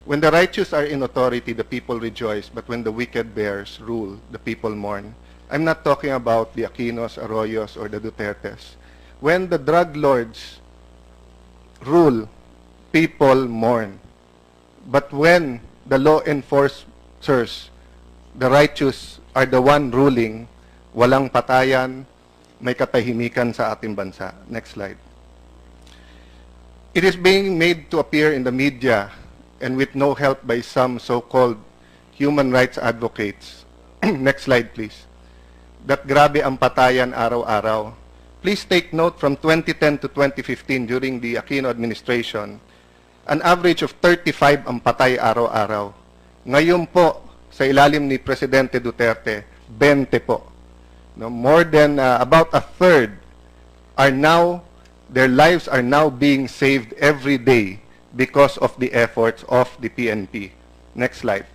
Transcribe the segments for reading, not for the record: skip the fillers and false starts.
When the righteous are in authority, the people rejoice, but when the wicked bears rule, the people mourn. I'm not talking about the Aquinos, Arroyos, or the Dutertes. When the drug lords rule, people mourn. But when the law enforcers, the righteous, are the one ruling, walang patayan, may katahimikan sa ating bansa. Next slide. It is being made to appear in the media and with no help by some so-called human rights advocates. Next slide, please. That grabe ang patayan araw-araw. Please take note from 2010 to 2015 during the Aquino administration, an average of 35 ang patay araw-araw. Ngayon po, sa ilalim ni Presidente Duterte, 20 po. No, more than about a third are now, their lives are now being saved every day because of the efforts of the PNP. Next slide.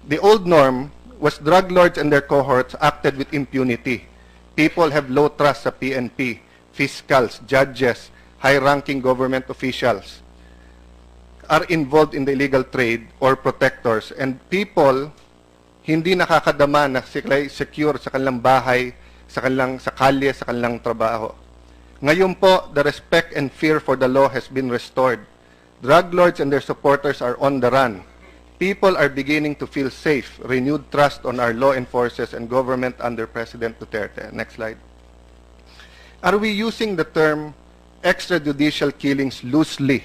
The old norm was drug lords and their cohorts acted with impunity. People have low trust sa PNP, fiscals, judges, high-ranking government officials are involved in the illegal trade or protectors, and people hindi nakakadama na sila secure sa kanilang bahay, sa kalye, sa kanilang trabaho. Ngayon po, the respect and fear for the law has been restored. Drug lords and their supporters are on the run. People are beginning to feel safe, renewed trust on our law enforcers and government under President Duterte. Next slide. Are we using the term extrajudicial killings loosely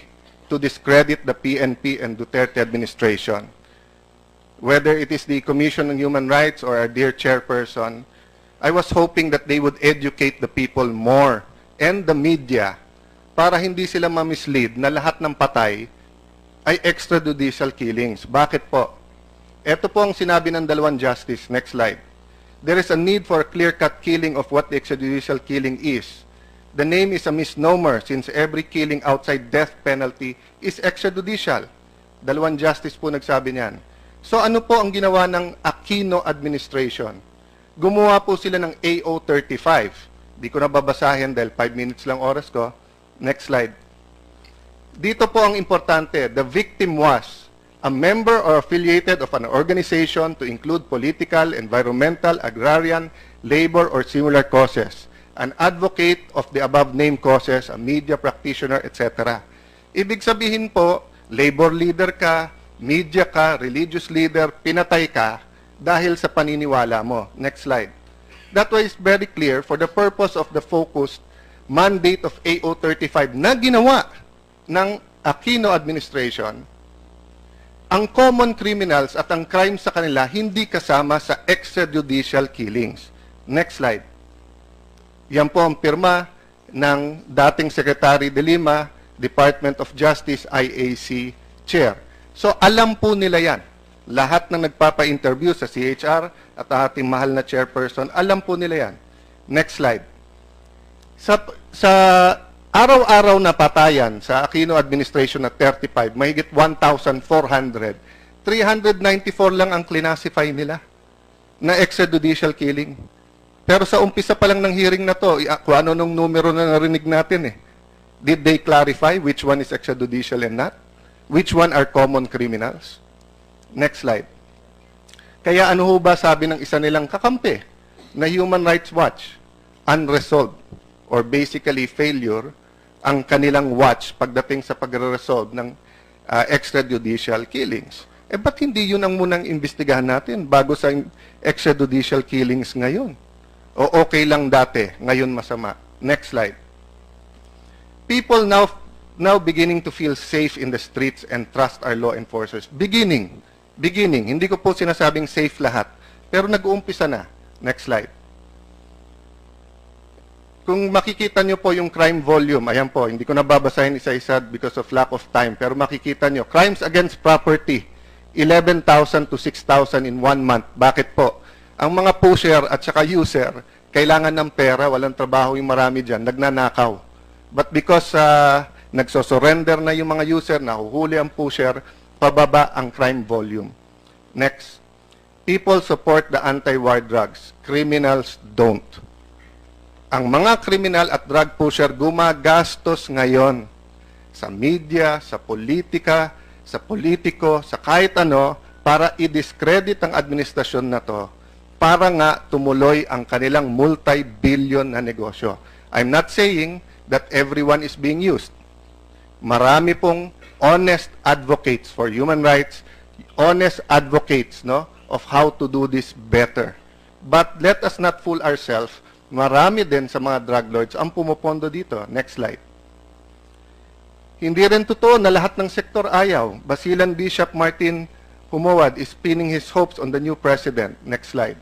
to discredit the PNP and Duterte administration? Whether it is the Commission on Human Rights or our dear chairperson, I was hoping that they would educate the people more and the media para hindi sila ma-mislead na lahat ng patay ay extrajudicial killings. Bakit po? Ito po ang sinabi ng dalawang justice. Next slide. There is a need for a clear-cut killing of what the extrajudicial killing is. The name is a misnomer since every killing outside death penalty is extrajudicial. Dalawang justice po nagsabi niyan. So ano po ang ginawa ng Aquino administration? Gumawa po sila ng AO35. Di ko na babasahin dahil 5 minutes lang oras ko. Next slide. Dito po ang importante. The victim was a member or affiliated of an organization to include political, environmental, agrarian, labor, or similar causes. An advocate of the above-named causes, a media practitioner, etc. Ibig sabihin po, labor leader ka, media ka, religious leader, pinatay ka dahil sa paniniwala mo. Next slide. That way is very clear for the purpose of the focused mandate of AO35 na ginawa ng Aquino administration. Ang common criminals at ang crime sa kanila hindi kasama sa extrajudicial killings. Next slide. Yan po ang pirma ng dating Secretary de Lima, Department of Justice, IAC Chair. So, alam po nila yan. Lahat ng nagpapa-interview sa CHR at ating mahal na chairperson, alam po nila yan. Next slide. Sa araw-araw na patayan sa Aquino administration na 35, mahigit 1,400, 394 lang ang classify nila na extrajudicial killing. Pero sa umpisa pa lang ng hearing na to, kung ano nung numero na narinig natin eh. Did they clarify which one is extrajudicial and not? Which one are common criminals? Next slide. Kaya ano ho ba sabi ng isa nilang kakampi na Human Rights Watch? Unresolved or basically failure ang kanilang watch pagdating sa pagre-resolve ng extrajudicial killings. Eh ba't hindi yun ang munang imbestigahan natin bago sa extrajudicial killings ngayon? O okay lang dati, ngayon masama. Next slide. People now beginning to feel safe in the streets and trust our law enforcers. Beginning. Hindi ko po sinasabing safe lahat. Pero nag-uumpisa na. Next slide. Kung makikita nyo po yung crime volume, ayan po, hindi ko nababasahin isa-isa because of lack of time, pero makikita nyo, crimes against property, 11,000 to 6,000 in 1 month. Bakit po? Ang mga pusher at saka user, kailangan ng pera, walang trabaho yung marami dyan, nagnanakaw. But because nagsosurrender na yung mga user, nahuhuli ang pusher, pababa ang crime volume. Next. People support the anti-war drugs. Criminals don't. Ang mga kriminal at drug pusher gumagastos ngayon sa media, sa politika, sa politiko, sa kahit ano, para i-discredit ang administrasyon na to, para nga tumuloy ang kanilang multi-billion na negosyo. I'm not saying that everyone is being used. Marami pong honest advocates for human rights, honest advocates, no, of how to do this better. But let us not fool ourselves. Marami din sa mga drug lords ang pumupondo dito. Next slide. Hindi rin totoo na lahat ng sektor ayaw. Basilan Bishop Martin Humawad is pinning his hopes on the new president. Next slide.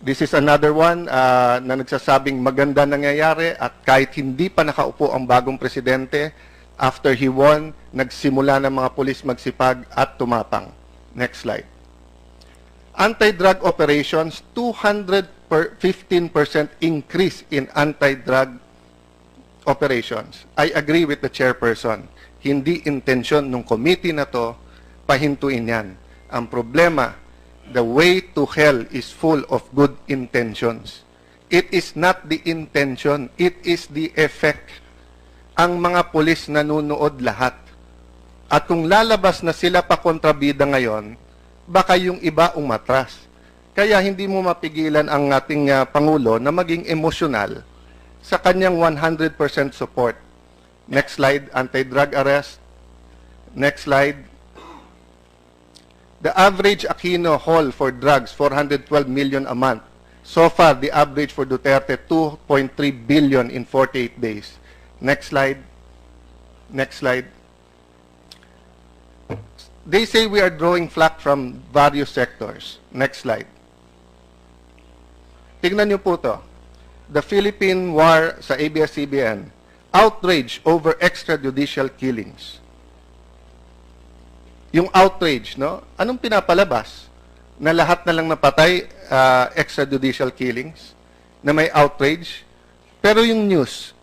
This is another one na nagsasabing maganda nangyayari at kahit hindi pa nakaupo ang bagong presidente, after he won, nagsimula ng mga pulis magsipag at tumapang. Next slide. Anti-drug operations, 215% increase in anti-drug operations. I agree with the chairperson. Hindi intensyon ng committee na to pahintuin yan. Ang problema, the way to hell is full of good intentions. It is not the intention, it is the effect. Ang mga pulis nanunood lahat. At kung lalabas na sila pa kontrabida ngayon, baka yung iba umatras. Kaya hindi mo mapigilan ang ating Pangulo na maging emosyonal sa kanyang 100% support. Next slide, anti-drug arrest. Next slide. The average Aquino haul for drugs, 412 million a month. So far, the average for Duterte, 2.3 billion in 48 days. Next slide. Next slide. They say we are drawing flack from various sectors. Next slide. Tingnan niyo po to. The Philippine War sa ABS-CBN. Outrage over extrajudicial killings. Yung outrage, no? Anong pinapalabas? Na lahat na lang napatay, extrajudicial killings, na may outrage. Pero yung news,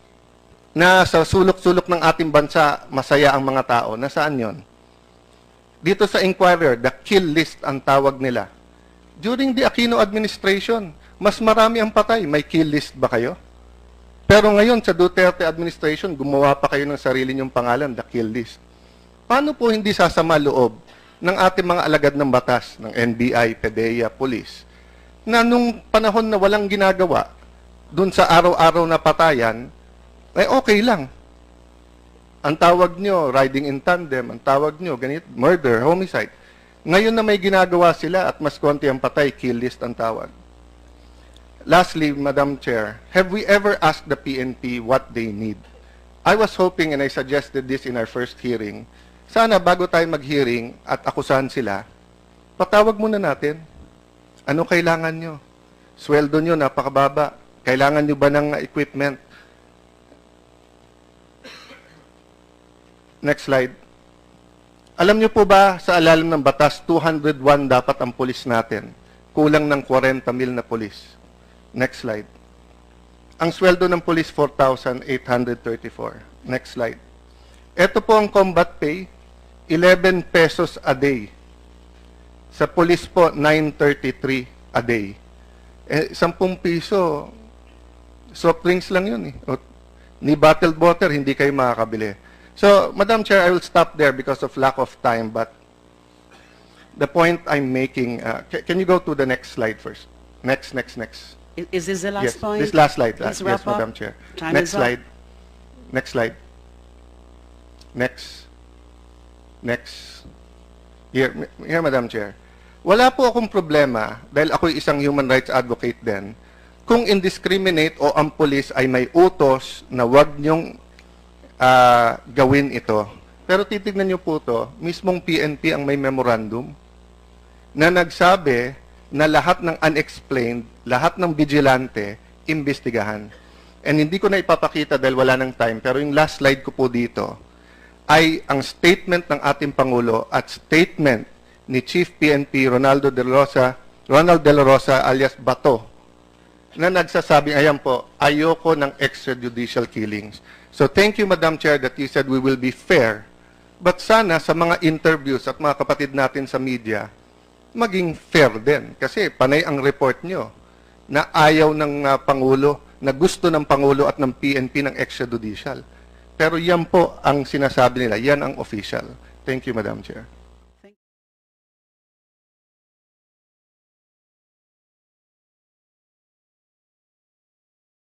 na sa sulok-sulok ng ating bansa, masaya ang mga tao, nasaan yon? Dito sa Inquirer, the kill list ang tawag nila. During the Aquino administration, mas marami ang patay. May kill list ba kayo? Pero ngayon, sa Duterte administration, gumawa pa kayo ng sarili niyong pangalan, the kill list. Paano po hindi sasama loob ng ating mga alagad ng batas, ng NBI, PDEA, Police, na nung panahon na walang ginagawa, dun sa araw-araw na patayan, ay okay lang. Ang tawag nyo, riding in tandem, ang tawag nyo, ganito, murder, homicide. Ngayon na may ginagawa sila at mas konti ang patay, kill list ang tawag. Lastly, Madam Chair, have we ever asked the PNP what they need? I was hoping, and I suggested this in our first hearing, sana bago tayo mag-hearing at akusahan sila, patawag muna natin. Ano kailangan nyo? Sweldo nyo, napakababa. Kailangan nyo ba ng equipment? Next slide. Alam nyo po ba, sa alalim ng batas, 201 dapat ang pulis natin. Kulang ng 40 mil na pulis. Next slide. Ang sweldo ng pulis, 4,834. Next slide. Ito po ang combat pay, 11 pesos a day. Sa pulis po, 933 a day. 10 piso, soft drinks lang yun eh. O, ni bottled water, hindi kayo makakabili. So, Madam Chair, I will stop there because of lack of time, but the point I'm making, can you go to the next slide first? Next. Is this the last Yes, point? this last slide. Please Yes, wrap up. Madam Chair. Time Next is up. slide. Next slide. Next. Here, Madam Chair. Wala po akong problema, dahil ako'y isang human rights advocate din, kung indiscriminate o ang pulis ay may utos na wag niyong gawin ito. Pero titignan niyo po to, mismong PNP ang may memorandum na nagsabi na lahat ng unexplained, lahat ng vigilante, imbestigahan. And hindi ko na ipapakita dahil wala ng time, pero yung last slide ko po dito ay ang statement ng ating Pangulo at statement ni Chief PNP Ronald De La Rosa alias Bato na nagsasabing, ayan po, ayoko ng extrajudicial killings. So thank you, Madam Chair, that you said we will be fair. But sana sa mga interviews at mga kapatid natin sa media, maging fair din. Kasi panay ang report nyo na ayaw ng Pangulo, na gusto ng Pangulo at ng PNP ng extrajudicial. Pero yan po ang sinasabi nila. Yan ang official. Thank you, Madam Chair.